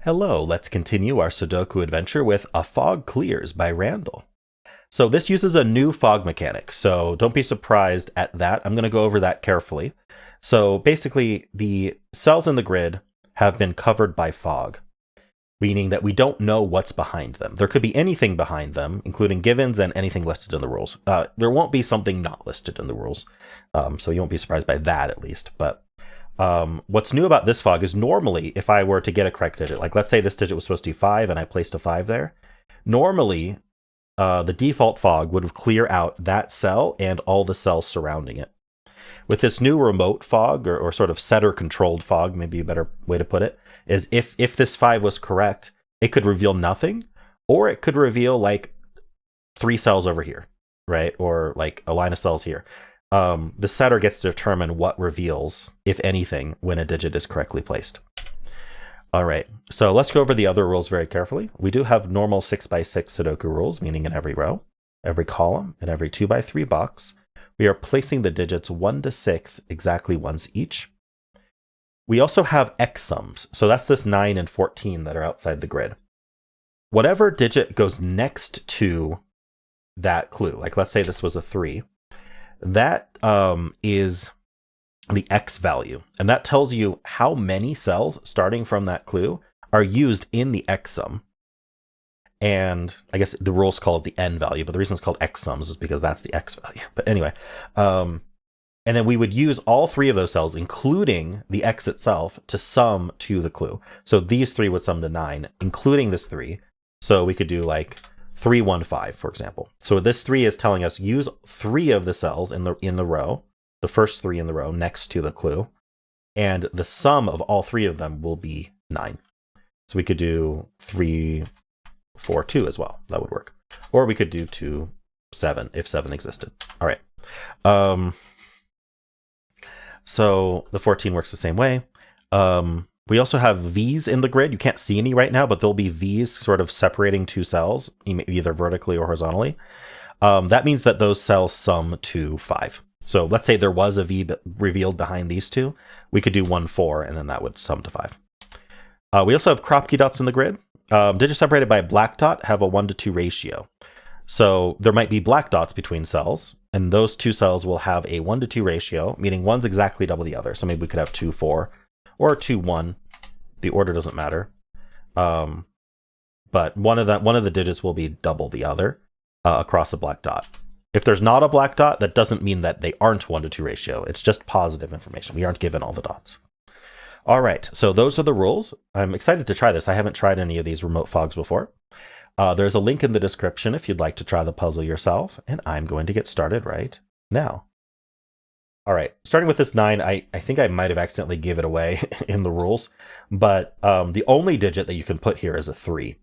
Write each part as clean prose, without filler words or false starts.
Hello, let's continue our Sudoku adventure with A Fog Clears by Randall. So this uses a new fog mechanic, so don't be surprised at that. I'm going to go over that carefully. So basically, the cells in the grid have been covered by fog, meaning that we don't know what's behind them. There could be anything behind them, including givens and anything listed in the rules. There won't be something not listed in the rules, so you won't be surprised by that at least. But what's new about this fog is normally, if I were to get a correct digit, like let's say this digit was supposed to be 5 and I placed a 5 there, normally the default fog would clear out that cell and all the cells surrounding it. With this new remote fog, or sort of setter controlled fog, maybe a better way to put it, is if this 5 was correct, it could reveal nothing, or it could reveal like 3 cells over here, right? Or like a line of cells here. The setter gets to determine what reveals, if anything, when a digit is correctly placed. All right, so let's go over the other rules very carefully. We do have normal 6x6 Sudoku rules, meaning in every row, every column, and every 2x3 box, we are placing the digits 1 to 6 exactly once each. We also have X sums, so that's this 9 and 14 that are outside the grid. Whatever digit goes next to that clue, like let's say this was a 3, that is the X value, and that tells you how many cells starting from that clue are used in the X sum. And I guess the rules call it the N value, but the reason it's called X sums is because that's the X value. But anyway, and then we would use all 3 of those cells, including the X itself, to sum to the clue. So these 3 would sum to 9, including this 3. So we could do like 3, 1, 5, for example. So this 3 is telling us use 3 of the cells in the row, the first 3 in the row next to the clue, and the sum of all 3 of them will be 9. So we could do 3, 4, 2 as well. That would work. Or we could do 2, 7 if 7 existed. All right. So the 14 works the same way. We also have V's in the grid. You can't see any right now, but there'll be V's sort of separating 2 cells, either vertically or horizontally. That means that those cells sum to 5. So let's say there was a V revealed behind these 2. We could do 1, 4, and then that would sum to 5. We also have crop key dots in the grid. Digits separated by a black dot have a 1 to 2 ratio. So there might be black dots between cells, and those 2 cells will have a 1 to 2 ratio, meaning one's exactly double the other. So maybe we could have 2, 4, or 2, 1. The order doesn't matter. But one of the digits will be double the other across a black dot. If there's not a black dot, that doesn't mean that they aren't 1 to 2 ratio. It's just positive information. We aren't given all the dots. All right, so those are the rules. I'm excited to try this. I haven't tried any of these remote fogs before. There's a link in the description if you'd like to try the puzzle yourself, and I'm going to get started right now. All right, starting with this 9, I think I might have accidentally give it away in the rules, but the only digit that you can put here is a 3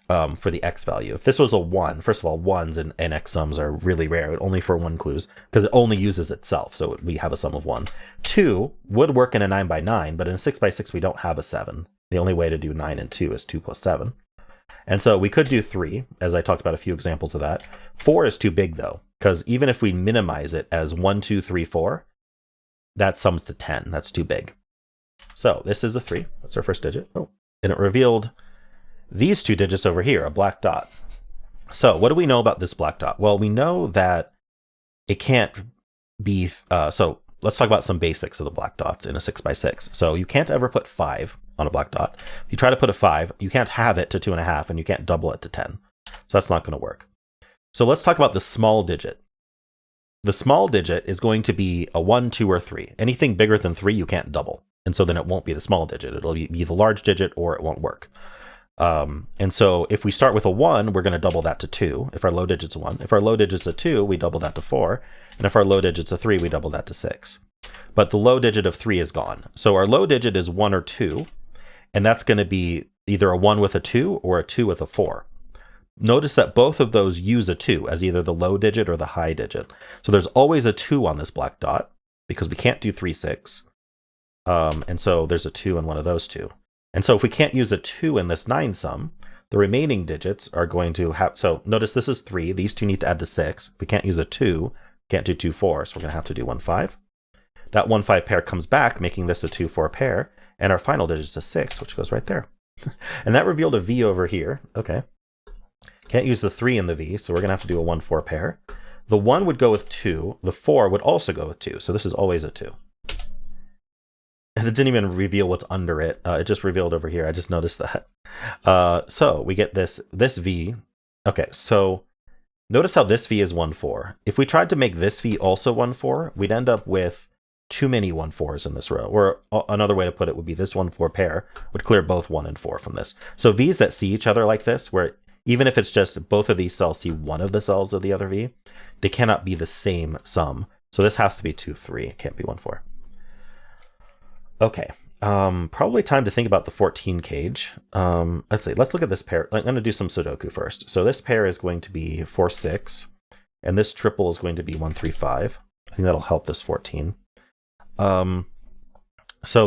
for the X value. If this was a 1, first of all, 1s and X sums are really rare, only for 1 clues, because it only uses itself, so we have a sum of 1. 2 would work in a 9x9, but in a 6x6 we don't have a 7. The only way to do 9 and 2 is 2 plus 7. And so we could do 3, as I talked about a few examples of that. 4 is too big, though, because even if we minimize it as 1, 2, 3, 4, that sums to 10. That's too big. So this is a 3. That's our first digit. Oh, and it revealed these 2 digits over here, a black dot. So what do we know about this black dot? Well, we know that it can't be... so let's talk about some basics of the black dots in a 6x6. So you can't ever put 5 on a black dot. If you try to put a 5, you can't have it to 2.5, and you can't double it to 10. So that's not going to work. So let's talk about the small digit. The small digit is going to be a 1, 2, or 3. Anything bigger than 3, you can't double. And so then it won't be the small digit. It'll be the large digit, or it won't work. And so if we start with a 1, we're going to double that to 2. If our low digit's a 1. If our low digit's a 2, we double that to 4. And if our low digit's a 3, we double that to 6. But the low digit of 3 is gone. So our low digit is 1 or 2. And that's going to be either a 1 with a 2 or a 2 with a 4. Notice that both of those use a 2 as either the low digit or the high digit. So there's always a 2 on this black dot because we can't do 3, 6. And so there's a 2 in one of those 2. And so if we can't use a 2 in this 9 sum, the remaining digits are going to have... So notice this is 3. These 2 need to add to 6. If we can't use a 2, can't do 2, 4. So we're going to have to do 1, 5. That 1, 5 pair comes back, making this a 2, 4 pair. And our final digit is a 6, which goes right there. And that revealed a V over here. Okay. Can't use the 3 in the V, so we're going to have to do a 1-4 pair. The 1 would go with 2. The 4 would also go with 2. So this is always a 2. And it didn't even reveal what's under it. It just revealed over here. I just noticed that. So we get this V. Okay, so notice how this V is 1-4. If we tried to make this V also 1-4, we'd end up with too many 1-4s in this row. Or another way to put it would be this 1-4 pair would clear both 1 and 4 from this. So V's that see each other like this, where even if it's just both of these cells see one of the cells of the other V, they cannot be the same sum. So this has to be 2-3. It can't be 1-4. Okay, probably time to think about the 14 cage. Let's see, let's look at this pair. I'm going to do some Sudoku first. So this pair is going to be 4-6, and this triple is going to be 1-3-5. I think that'll help this 14. So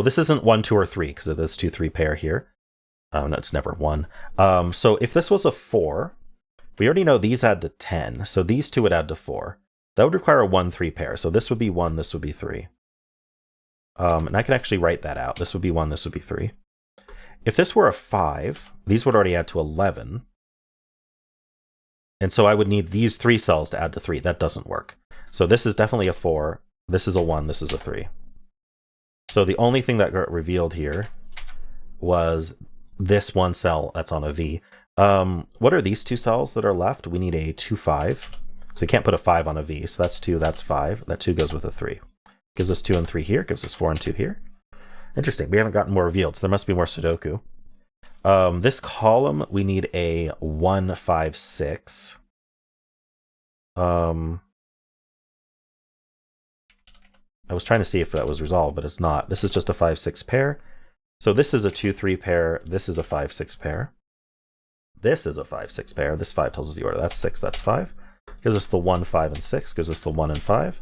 this isn't 1, 2, or 3 because of this 2-3 pair here. No, it's never 1. So if this was a 4, we already know these add to 10, so these two would add to 4. That would require a 1-3 pair. So this would be 1, this would be 3. And I can actually write that out. This would be 1, this would be 3. If this were a 5, these would already add to 11. And so I would need these 3 cells to add to 3. That doesn't work. So this is definitely a 4. This is a 1. This is a 3. So the only thing that got revealed here was this one cell that's on a V. What are these 2 cells that are left? We need a 2-5. So you can't put a 5 on a V. So that's 2, that's 5. That 2 goes with a 3. Gives us 2 and 3 here. Gives us 4 and 2 here. Interesting. We haven't gotten more revealed, so there must be more Sudoku. This column, we need a 1-5-6. I was trying to see if that was resolved, but it's not. This is just a 5-6 pair. So this is a 2-3 pair. This is a 5-6 pair. This is a 5-6 pair. This 5 tells us the order. That's 6, that's 5. Gives us the 1, 5, and 6. Gives us the 1 and 5.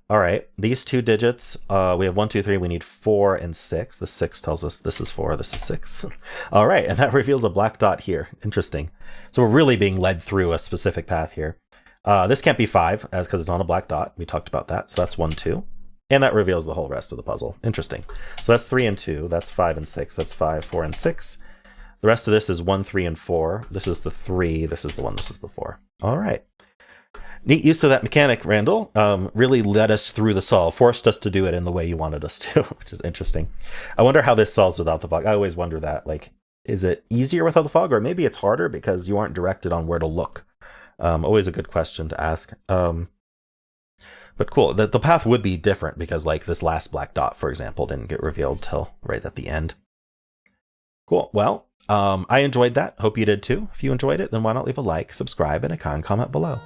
All right, these 2 digits, we have 1, 2, 3, we need 4 and 6. The 6 tells us this is 4, this is 6. All right, and that reveals a black dot here. Interesting. So we're really being led through a specific path here. This can't be 5, because it's not a black dot. We talked about that, so that's 1, 2. And that reveals the whole rest of the puzzle. Interesting. So that's 3 and 2, that's 5 and 6, that's 5, 4, and 6. The rest of this is 1, 3, and 4. This is the 3, this is the 1, this is the 4. All right. Neat use of that mechanic, Randall. Really led us through the solve, forced us to do it in the way you wanted us to, which is interesting. I wonder how this solves without the fog. I always wonder that. Like, is it easier without the fog, or maybe it's harder because you aren't directed on where to look? Always a good question to ask. But cool. The path would be different because, like, this last black dot, for example, didn't get revealed till right at the end. Cool. Well, I enjoyed that. Hope you did too. If you enjoyed it, then why not leave a like, subscribe, and a kind comment below.